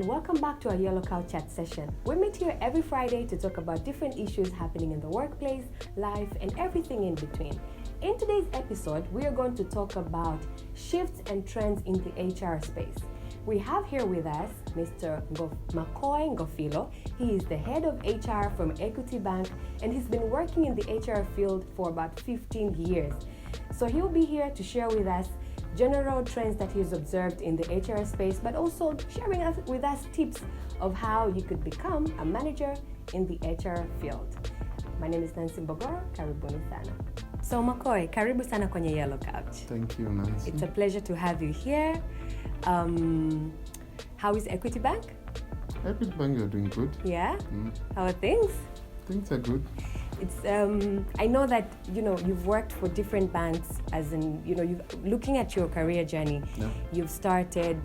and welcome back to our Yellow Cow Chat session. We meet here every Friday to talk about different issues happening in the workplace, life, and everything in between. In today's episode, we are going to talk about shifts and trends in the HR space. We have here with us Mr. Makoye Ngofillo. He is the head of HR from Equity Bank, and he's been working in the HR field for about 15 years. So he'll be here to share with us general trends that he's observed in the HR space, but also sharing with us tips of how you could become a manager in the HR field. My name is Nancy Mbogoro. Karibuni sana. So Makoye, karibu sana kwenye Yellow Couch. Thank you, Nancy. It's a pleasure to have you here. How is Equity Bank? Equity Bank, you're doing good. Yeah? How are things? Things are good. It's I know that you've worked for different banks, as in you've looking at your career journey. Yeah. You've started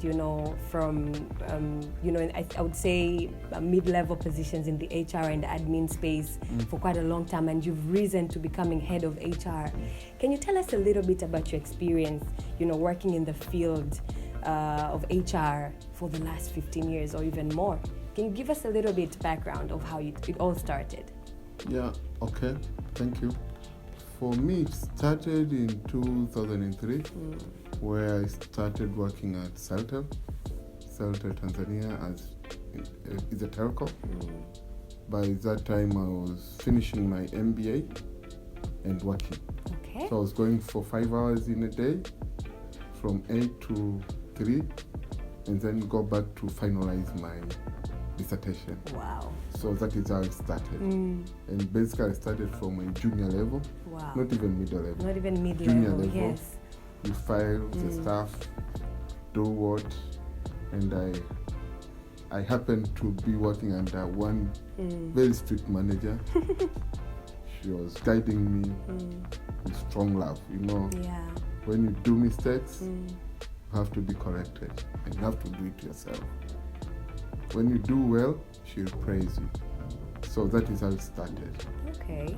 from I would say mid-level positions in the HR and admin space for quite a long time, and you've risen to becoming head of HR. Can you tell us a little bit about your experience working in the field of HR for the last 15 years or even more? Can you give us a little bit background of how it all started? Yeah, okay. Thank you. For me, it started in 2003, where I started working at Celtel Tanzania as a telco. By that time, I was finishing my MBA and working. Okay. So I was going for 5 hours in a day, from 8 to 3, and then go back to finalize my dissertation. Wow. So that is how it started. And basically I started from a junior level. Wow. Not even middle level. Not even mid Junior level. level. Yes. You file the stuff, do what, and I happened to be working under one very strict manager. She was guiding me with strong love. Yeah. When you do mistakes, you have to be corrected, and you have to do it yourself. When you do well, she'll praise you. So that is how it started. Okay.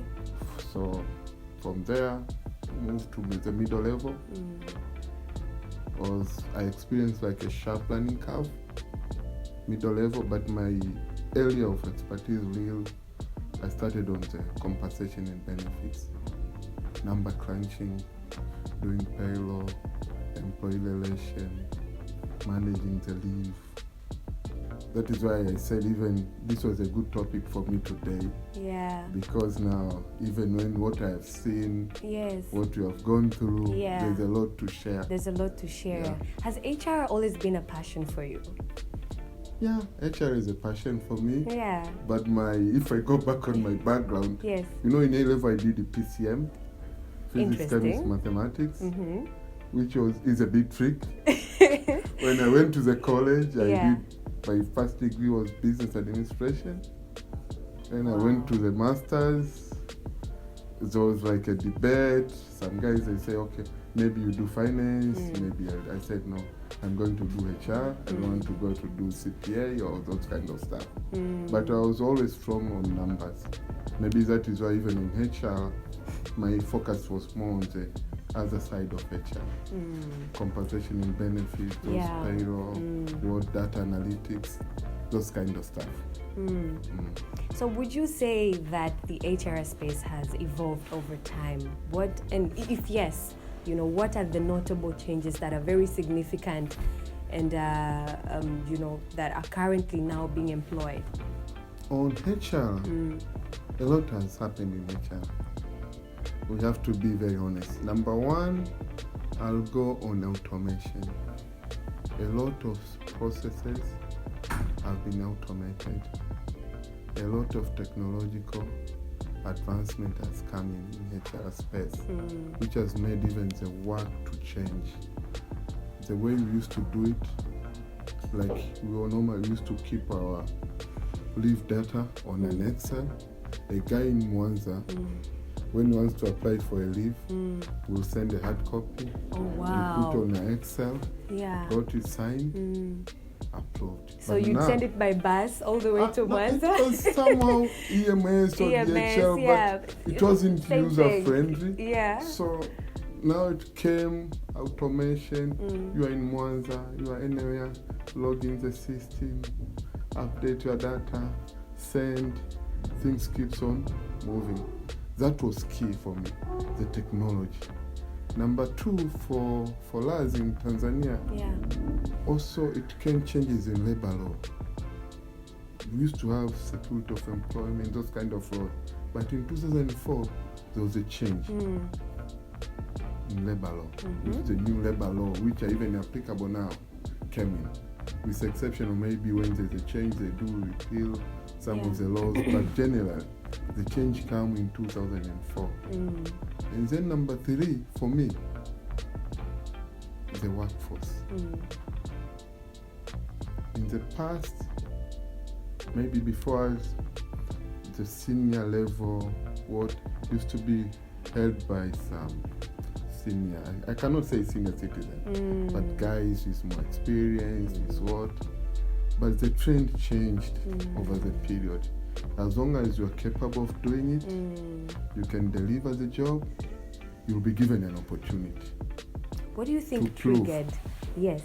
So from there, moved to the middle level. I experienced like a sharp learning curve, middle level, but my area of expertise I started on the compensation and benefits, number crunching, doing payroll, employee relation, managing the leave. That is why I said even this was a good topic for me today. Yeah. Because now, even when what I have seen, Yes. what you have gone through, there's a lot to share. There's a lot to share. Yeah. Has HR always been a passion for you? Yeah, HR is a passion for me. Yeah. But if I go back on my background, Yes. in A level I did the PCM, physics, chemistry, Interesting. mathematics, which is a big trick. When I went to the college, my first degree was business administration. Then I went to the master's. There was like a debate. Some guys, they say, okay, maybe you do finance. Maybe I said, no, I'm going to do HR. I don't want to go to do CPA or those kind of stuff. But I was always strong on numbers. Maybe that is why even in HR, my focus was more on the other side of HR. Compensation and benefits, those payroll, what data analytics, those kind of stuff. So would you say that the HR space has evolved over time? And if yes, what are the notable changes that are very significant and that are currently now being employed? On HR, a lot has happened in HR. We have to be very honest. Number one, I'll go on automation. A lot of processes have been automated. A lot of technological advancement has come in HR space, which has made even the work to change. The way we used to do it, like we all normally used to keep our leave data on an Excel. A guy in Mwanza, when he wants to apply for a leave, we'll send a hard copy. Oh, wow. We put on an Excel, got it signed, approved. So you'd send it by bus all the way to Mwanza? It was somehow EMS or DHL, but it wasn't user-friendly. Yeah. So now it came automation. You are in Mwanza, you are anywhere, log in the system, update your data, send, things keeps on moving. That was key for me, the technology. Number two, for us in Tanzania, also it came changes in labor law. We used to have security of employment, those kind of laws. But in 2004, there was a change in labor law. With the new labor law, which are even applicable now, came in. With the exception of maybe when there's a change, they do repeal some of the laws. But generally, the change came in 2004. And then number three, for me, the workforce. In the past, maybe before us, the senior level, what used to be held by some senior, I cannot say senior citizen, but guys with more experience, with what. But the trend changed over the period. As long as you're capable of doing it, you can deliver the job, you'll be given an opportunity. What do you think triggered? Yes.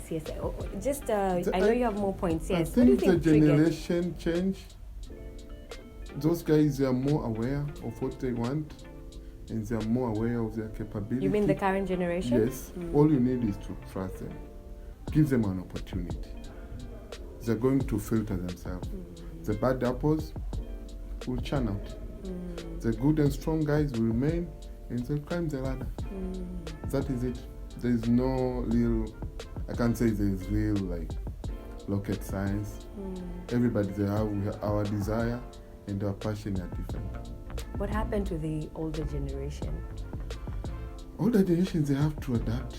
Just, I know you have more points. Yes. I think the generation change. Those guys are more aware of what they want, and they are more aware of their capability. You mean the current generation? Yes. All you need is to trust them. Give them an opportunity. They're going to filter themselves. The bad apples will churn out. The good and strong guys will remain, and they'll climb the ladder. That is it. There's no real, I can't say there's real like rocket science. Everybody, they have our desire and our passion are different. What happened to the older generation? Older generations, they have to adapt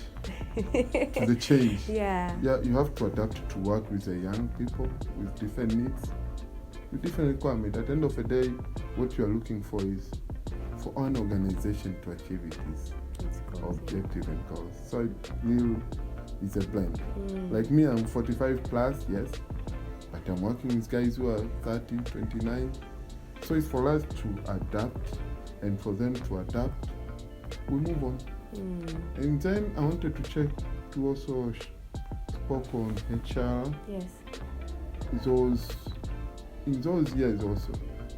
to the change. Yeah, you have to adapt to work with the young people with different needs, with different requirements. At the end of the day, what you are looking for is for an organization to achieve its objective and goals. So it really is a blend. Like me, I'm 45 plus, yes, but I'm working with guys who are 30, 29. So it's for us to adapt, and for them to adapt, we move on. And then I wanted to check to also spoke on HR. Yes. In those years also,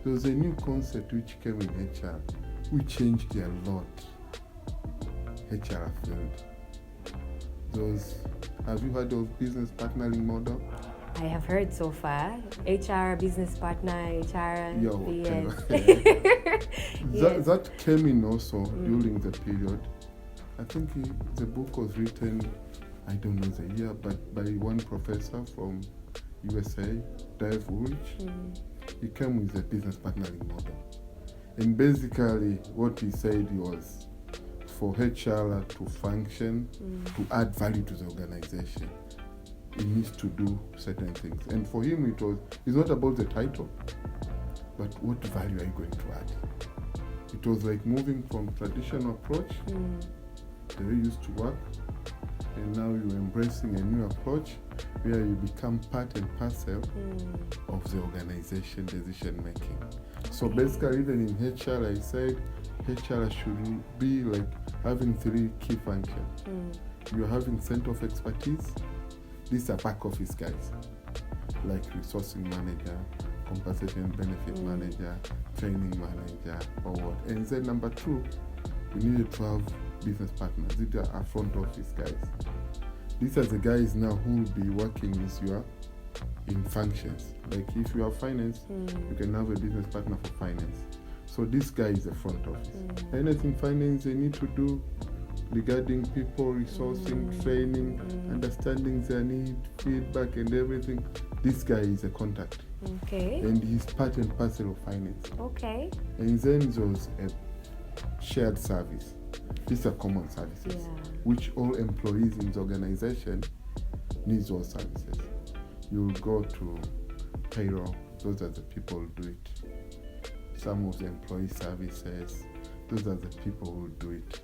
there was a new concept which came in HR, which changed a lot. HR field. Have you heard of business partnering model? I have heard so far. HR, business partner, HR, yes. That came in also during the period. I think the book was written, I don't know the year, but by one professor from USA, Dave Ulrich. He came with a business partnering model. And basically what he said was, for HR to function, to add value to the organization, it needs to do certain things. And for him, it's not about the title, but what value are you going to add? It was like moving from traditional approach, the way you used to work, and now you're embracing a new approach where you become part and parcel of the organization decision making. So basically, even in HR, I said HR should be like having three key functions. You're having center of expertise. These are back office guys, like resourcing manager, compensation benefit manager, training manager, or what. And then number two, you needed to have business partners. These are front office guys. These are the guys now who will be working with you in functions. Like if you have finance, you can have a business partner for finance. So this guy is the front office. Anything finance they need to do regarding people, resourcing, training, understanding their need, feedback and everything, this guy is a contact. Okay. And he's part and parcel of finance. Okay. And then there's a shared service. These are common services, which all employees in the organization need those services. You'll go to payroll, those are the people who do it. Some of the employee services, those are the people who do it.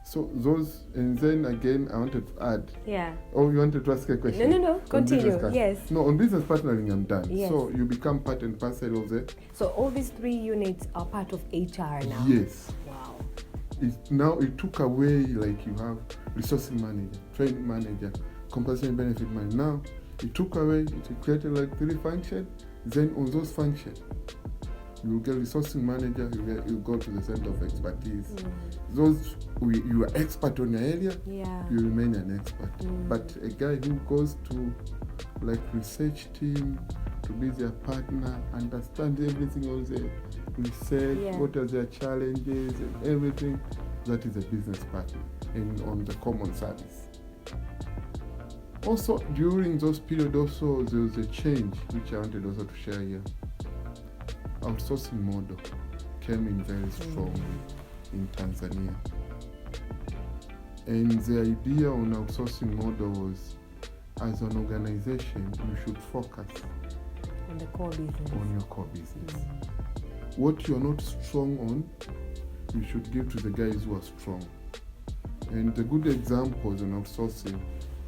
So those, and then again, I wanted to add. Yeah. Oh, you wanted to ask a question? No. Continue. Yes. No, on business partnering, I'm done. Yes. So you become part and parcel of the. So all these three units are part of HR now. Yes. Wow. it took away, like you have resourcing manager, training manager, compensation benefit manager. Now it took away, it created like 3 functions. Then on those functions, you get resourcing manager, you go to the center of expertise. Those you are expert on your area, you remain an expert. But a guy who goes to like research team to be their partner, understand everything on the research, what are their challenges and everything, that is a business partner and on the common service. Also during those periods also there was a change which I wanted also to share here. Outsourcing model came in very strong in Tanzania. And the idea on outsourcing model was, as an organization, you should focus on the core business. On your core business. What you're not strong on, you should give to the guys who are strong. And the good examples on outsourcing,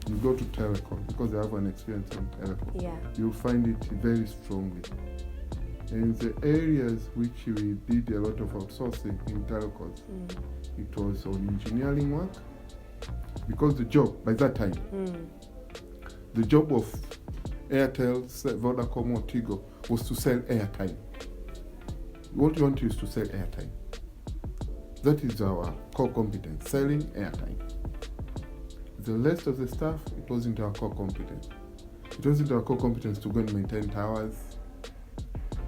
you go to telecom, because I have an experience on telecom. You'll find it very strongly. And the areas which we did a lot of outsourcing in telecoms, it was on engineering work, because the job, by that time, the job of Airtel, Vodacom or Tigo was to sell airtime. What you want is to sell airtime. That is our core competence, selling airtime. The rest of the stuff, it wasn't our core competence. It wasn't our core competence to go and maintain towers.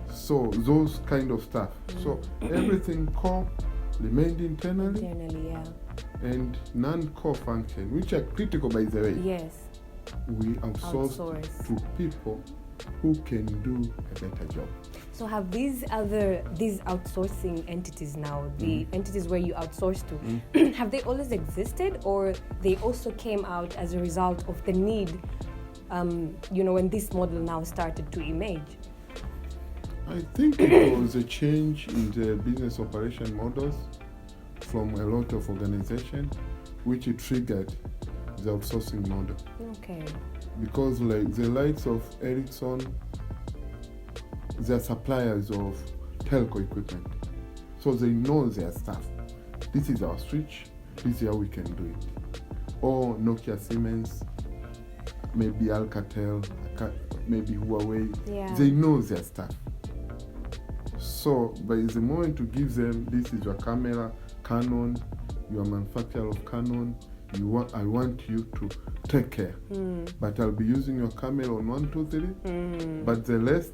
So those kind of stuff. So everything core remained internally, and non-core function, which are critical by the way. We outsourced to people who can do a better job. So have these outsourcing entities now, the entities where you outsource to, have they always existed, or they also came out as a result of the need, when this model now started to emerge? I think it was a change in the business operation models from a lot of organizations, which it triggered the outsourcing model. Because like the likes of Ericsson, they're suppliers of telco equipment. So they know their stuff. This is our switch, this is how we can do it. Or Nokia, Siemens, maybe Alcatel, maybe Huawei, they know their stuff. So by the moment to give them, this is your camera, Canon, you are manufacturer of Canon, I want you to take care. But I'll be using your camera on 1, 2, 3. But the rest,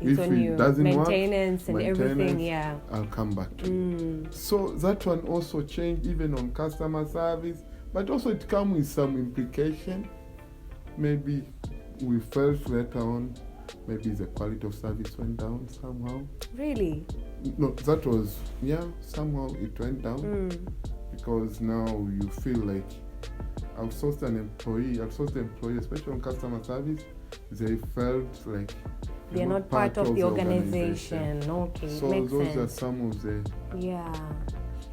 it's if it doesn't maintenance work, and everything, I'll come back to you. So that one also changed even on customer service, but also it comes with some implication. Maybe we felt later on, maybe the quality of service went down somehow. Really? No, that was, somehow it went down. Because now you feel like outsourced employee, especially on customer service, they felt like they're not part of the organization. Okay, so makes those sense. are some of the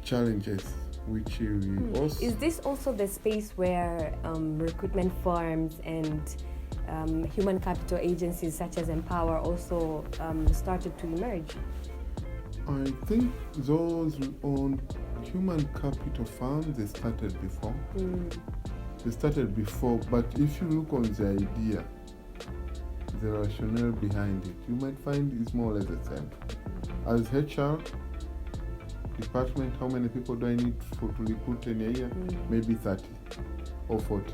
challenges which we also... Is this also the space where recruitment firms and human capital agencies such as Empower also started to emerge? I think those on human capital firms, they started before. But if you look on the idea, the rationale behind it, you might find it's more or less the same. As HR department, how many people do I need to recruit in a year? Maybe 30 or 40.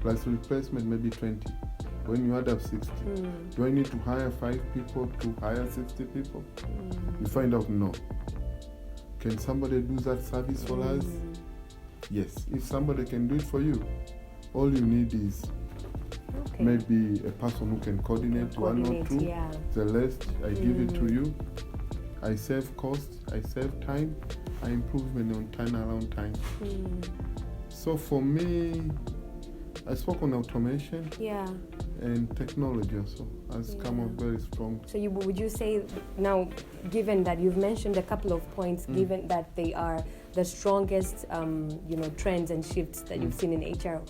Plus replacement, maybe 20. When you add up 60, do I need to hire 5 people to hire 60 people? You find out no. Can somebody do that service for us? Yes. If somebody can do it for you, all you need is maybe a person who can coordinate 1 or 2. The rest, I give it to you. I save cost, I save time, I improve on turnaround time. So for me, I spoke on automation. And technology also has come out very strong. So would you say now, given that you've mentioned a couple of points, given that they are the strongest, trends and shifts that you've seen in HR,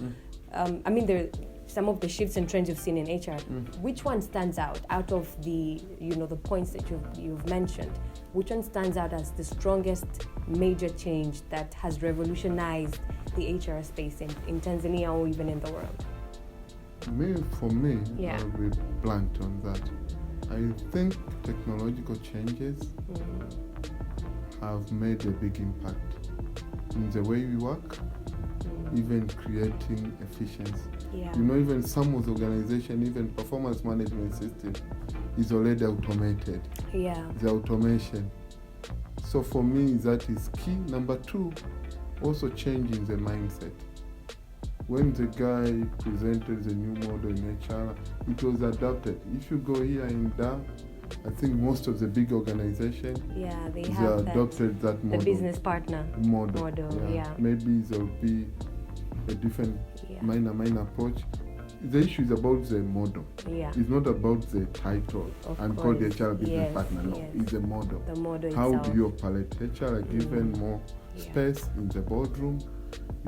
there some of the shifts and trends you've seen in HR. Which one stands out of the, the points that you've mentioned? Which one stands out as the strongest major change that has revolutionized the HR space in Tanzania or even in the world? For me, Yeah. I'll be blunt on that. I think technological changes have made a big impact in the way we work, even creating efficiency. Yeah. Even some of the organization, even performance management system is already automated. Yeah. The automation. So for me, that is key. Number two, also changing the mindset. When the guy presented the new model in HR, it was adopted. If you go here in DA, I think most of the big organizations, they they have adopted that model. the business partner model. Yeah. Maybe there will be a different minor approach. The issue is about the model. Yeah. It's not about the title and called HR business partner. No, it's the model. The model How itself. do you operate? HR are given more space in the boardroom.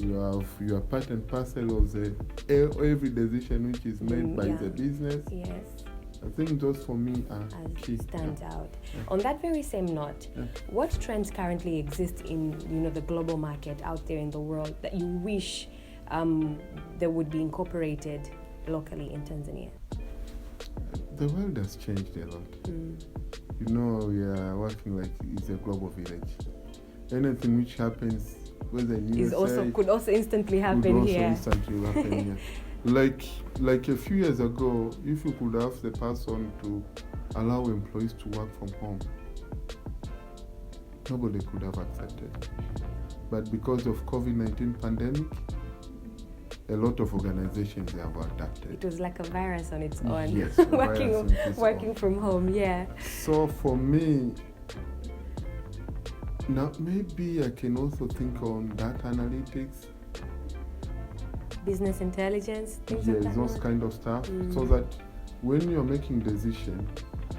You are part and parcel of the every decision which is made by the business. Yes. I think those for me are key. Stands out. On that very same note, what trends currently exist in the global market out there in the world that you wish they would be incorporated locally in Tanzania? The world has changed a lot. We are working like it's a global village. Anything which happens, whether in USA, could also instantly happen here. Like a few years ago, if you could have the person to allow employees to work from home, nobody could have accepted. But because of COVID-19 pandemic, a lot of organizations have adapted. It was like a virus on its own. Yes, working from home. Yeah. So for me, now maybe I can also think on data analytics, business intelligence, things like that. Those kind of stuff, so that when you're making decisions,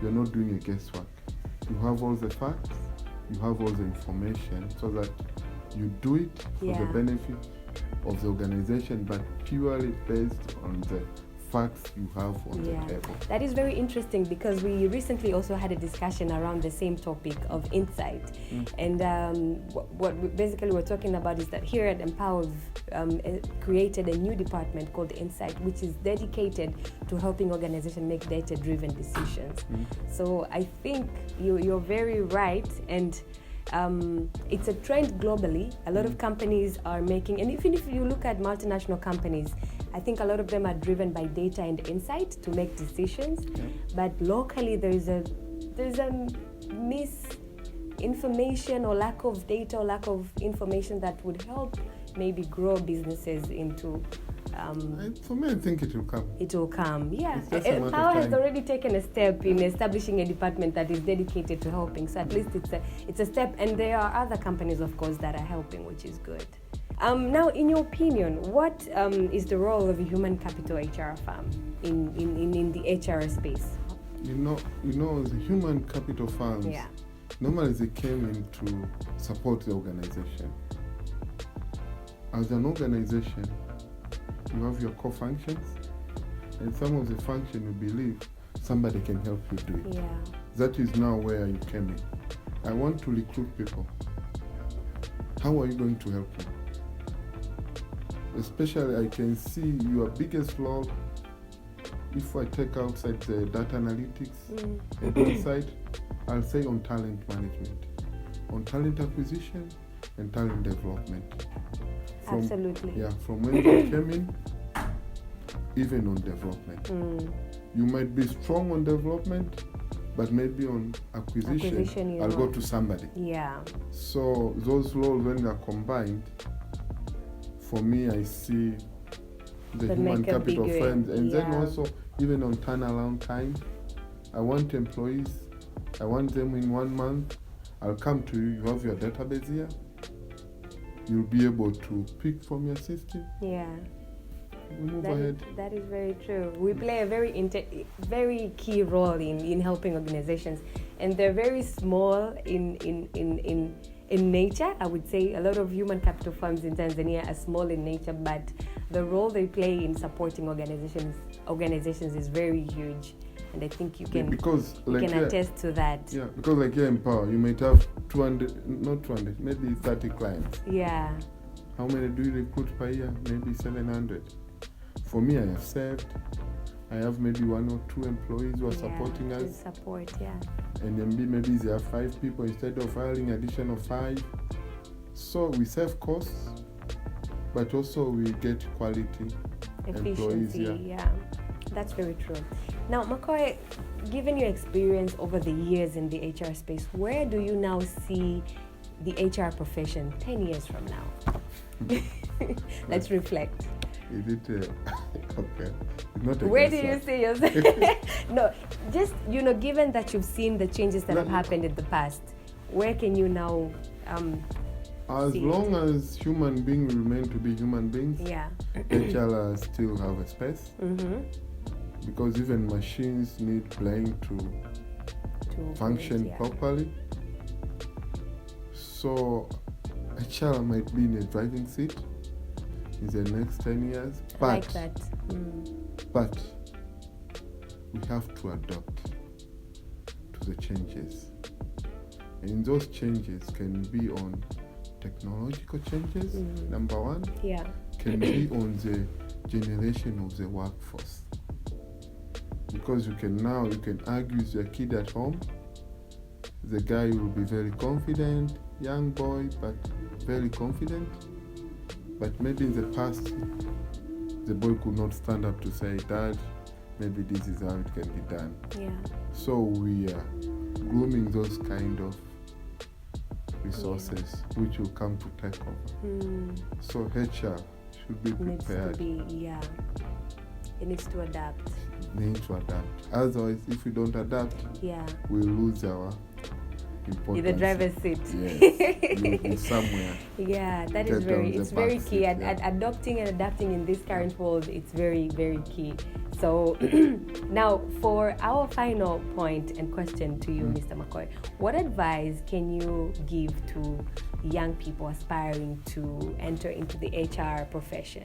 you're not doing a guesswork. You have all the facts, you have all the information, so that you do it for the benefit of the organization, but purely based on the facts you have on the table. That is very interesting, because we recently also had a discussion around the same topic of insight. And what we basically we're talking about is that here at Empower, created a new department called Insight, which is dedicated to helping organizations make data-driven decisions. So I think you're very right, and it's a trend globally. A lot of companies are making, and even if you look at multinational companies, I think a lot of them are driven by data and insight to make decisions. But locally, there's a misinformation or lack of data or lack of information that would help maybe grow businesses into. For me, I think it will come. It will come, yeah. Empower has already taken a step in establishing a department that is dedicated to helping. So at least it's a step, and there are other companies, of course, that are helping, which is good. Now, in your opinion, what is the role of a human capital HR firm in the HR space? The human capital firms, normally they came in to support the organization. As an organization, you have your core functions, and some of the functions you believe somebody can help you do it. That is now where you came in. I want to recruit people. How are you going to help me? Especially, I can see your biggest role, if I take outside the data analytics and insight, I'll say on talent management, on talent acquisition and talent development. Absolutely. Yeah, from when you came in, even on development. You might be strong on development, but maybe on acquisition I'll go to somebody. So those roles, when they're combined, for me, I see the human capital firms, and then also even on turnaround time. I want employees, I want them in 1 month. I'll come to you, you have your database here. You'll be able to pick from your system. We move ahead. That is very true. We play a very key role in helping organizations, and they're very small in nature. I would say a lot of human capital firms in Tanzania are small in nature, but the role they play in supporting organizations is very huge. And I think you can here, attest to that. Yeah, because like here in Power, you might have 200, maybe 30 clients. Yeah. How many do you recruit per year? Maybe 700. For me, I have served. I have maybe 1 or 2 employees who are supporting us. Support, yeah. And then maybe there are 5 people instead of hiring additional 5. So we save costs, but also we get quality employees. Yeah. That's very true. Now, Makoye, given your experience over the years in the HR space, where do you now see the HR profession 10 years from now? Let's reflect. Is it okay? Not where do you see yourself? No, just given that you've seen the changes that have happened in the past, where can you now as long as human beings remain to be human beings, HR still have a space. Because even machines need brain to function properly. So HR might be in a driving seat in the next 10 years. But, I like that. But we have to adapt to the changes. And those changes can be on technological changes, number one. Yeah. Can be on the generation of the workforce. Because you can argue with your kid at home. The guy will be very confident, young boy, but very confident. But maybe in the past, the boy could not stand up to say, Dad, maybe this is how it can be done. Yeah. So we are grooming those kind of resources which will come to take over. So HR should be prepared. It needs to adapt. Otherwise, if we don't adapt, we lose our importance. In the driver's seat. Yes, we'll somewhere. Yeah, that is very key. Adopting and adapting in this current world, it's very, very key. So now for our final point and question to you, Mr. Makoye, what advice can you give to young people aspiring to enter into the HR profession?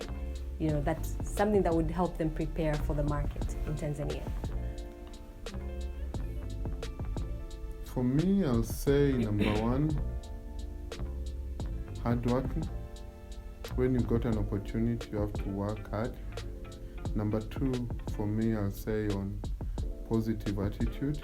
That's something that would help them prepare for the market in Tanzania. For me, I'll say number one, hard working. When you got an opportunity, you have to work hard. Number two, for me, I'll say on positive attitude.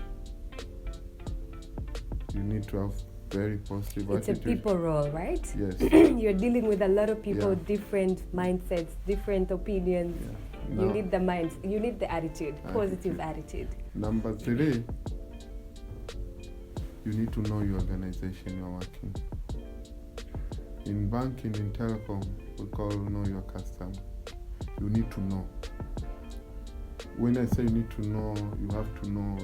You need to have very positive attitude. It's a people role, right? Yes. You're dealing with a lot of people, different mindsets, different opinions. Yeah. No. You need the attitude, positive attitude. Number three, you need to know your organization you're working. In banking, in telecom, we call know your customer. You need to know. When I say you need to know, you have to know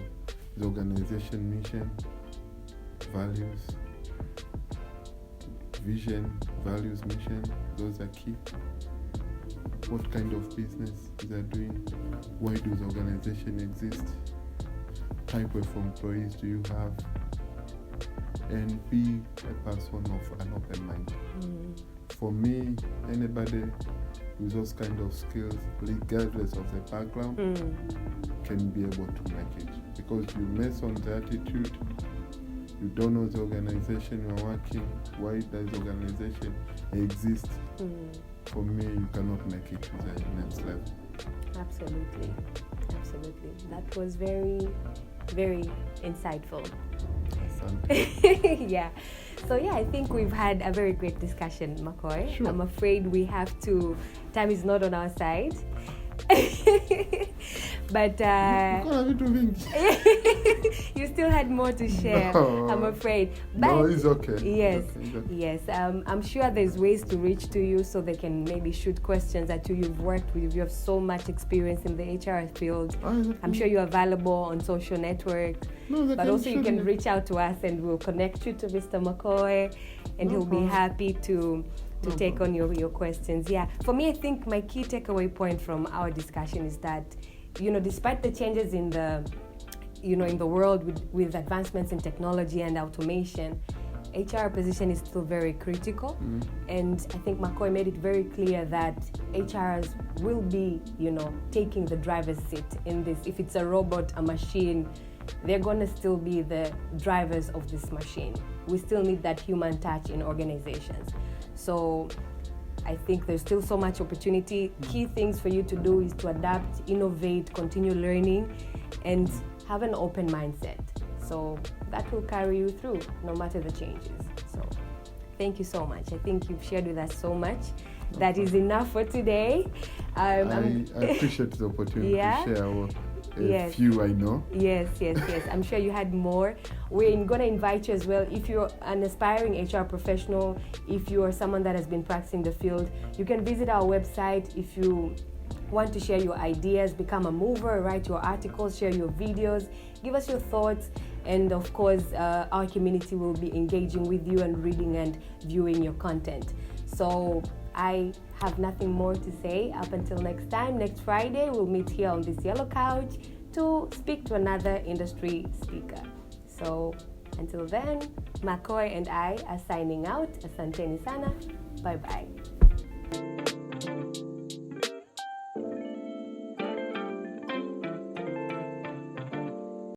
the organization mission, values, vision, values, mission. Those are key. What kind of business they are doing? Why does the organization exist? Type of employees do you have? And be a person of an open mind. For me, anybody with those kind of skills, regardless of the background, can be able to make it. Because you mess on the attitude, you don't know the organization you're working, why does the organization exist? For me, you cannot make it to the next level. Absolutely. That was very, very insightful. Yeah. So I think we've had a very great discussion, Makoye. Sure. I'm afraid we have to. Time is not on our side. But you still had more to share. No, I'm afraid. But no, it's okay. Yes, it's okay. Yes. I'm sure there's ways to reach to you so they can maybe shoot questions at you. You've worked with. You have so much experience in the HR field. I'm sure you're available on social networks. But also you can reach out to us and we'll connect you to Mr. Makoye, and he'll be happy to take on your questions. Yeah. For me, I think my key takeaway point from our discussion is that, despite the changes in the, in the world with advancements in technology and automation, HR position is still very critical, and I think Makoye made it very clear that HRs will be, taking the driver's seat in this. If it's a robot, a machine, they're going to still be the drivers of this machine. We still need that human touch in organizations. So I think there's still so much opportunity. Key things for you to do is to adapt, innovate, continue learning, and have an open mindset. So that will carry you through no matter the changes. So thank you so much. I think you've shared with us so much. That is enough for today. I appreciate the opportunity to share few I know. Yes. I'm sure you had more. We're going to invite you as well. If you're an aspiring HR professional, if you are someone that has been practicing the field, you can visit our website. If you want to share your ideas, become a mover, write your articles, share your videos, give us your thoughts, and of course our community will be engaging with you and reading and viewing your content. So I have nothing more to say. Up until next time, next Friday, we'll meet here on this yellow couch to speak to another industry speaker. So until then, Makoye and I are signing out. Asanteni sana. Bye-bye.